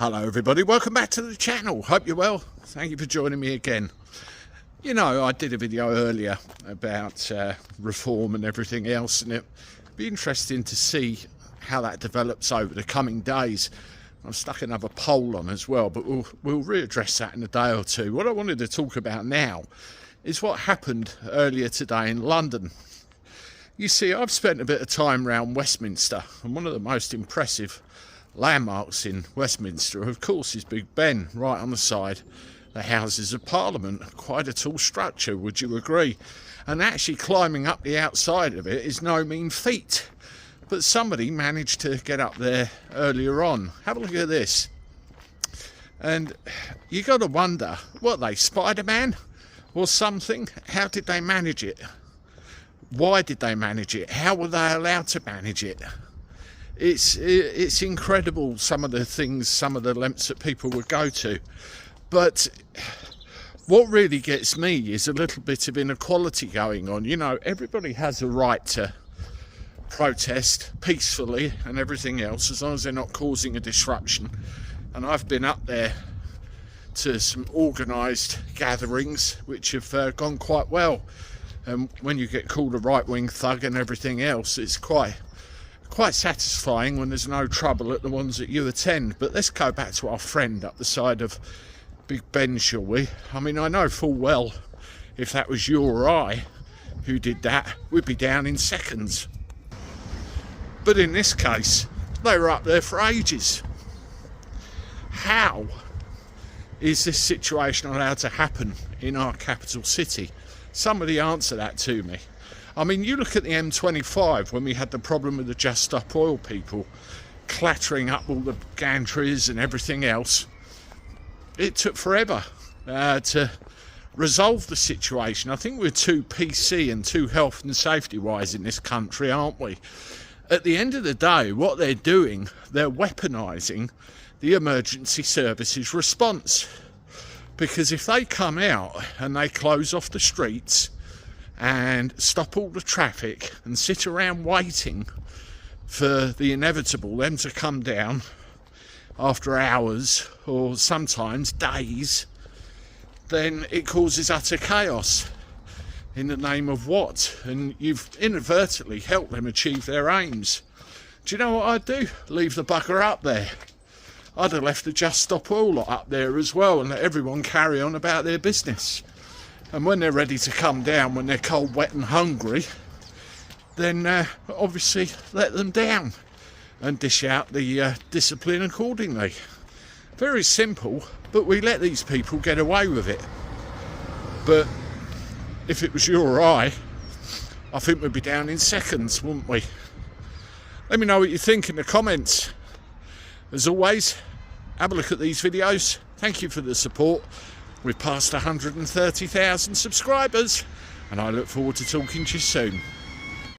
Hello everybody, welcome back to the channel. Hope you're well. Thank you for joining me again. You know, I did a video earlier about reform and everything else, and it'd be interesting to see how that develops over the coming days. I've stuck another poll on as well, but we'll readdress that in a day or two. What I wanted to talk about now is what happened earlier today in London. You see, I've spent a bit of time around Westminster, and one of the most impressive landmarks in Westminster, of course, is Big Ben, right on the side the Houses of Parliament. Quite a tall structure, would you agree? And actually climbing up the outside of it is no mean feat. But somebody managed to get up there earlier on. Have a look at this. And you got to wonder, what are they, Spider-Man or something? How did they manage it? Why did they manage it? How were they allowed to manage it? It's incredible, some of the things, some of the lengths that people would go to. But what really gets me is a little bit of inequality going on. You know, everybody has a right to protest peacefully and everything else, as long as they're not causing a disruption. And I've been up there to some organised gatherings which have gone quite well. And when you get called a right-wing thug and everything else, it's quite satisfying when there's no trouble at the ones that you attend. But let's go back to our friend up the side of Big Ben, shall we? I mean, I know full well if that was you or I who did that, we'd be down in seconds. But in this case, they were up there for ages. How is this situation allowed to happen in our capital city? Somebody answer that to me. I mean, you look at the M25 when we had the problem with the Just Stop Oil people clattering up all the gantries and everything else. It took forever to resolve the situation. I think we're too PC and too health and safety wise in this country, aren't we? At the end of the day, what they're doing, they're weaponising the emergency services response. Because if they come out and they close off the streets and stop all the traffic and sit around waiting for the inevitable, them to come down after hours or sometimes days, then it causes utter chaos. In the name of what? And you've inadvertently helped them achieve their aims. Do you know what I'd do? Leave the bugger up there. I'd have left the Just Stop Oil lot up there as well and let everyone carry on about their business. And when they're ready to come down, when they're cold, wet and hungry, then obviously let them down and dish out the discipline accordingly. Very simple, but we let these people get away with it. But if it was you or I think we'd be down in seconds, wouldn't we? Let me know what you think in the comments. As always, have a look at these videos. Thank you for the support. We've passed 130,000 subscribers, and I look forward to talking to you soon.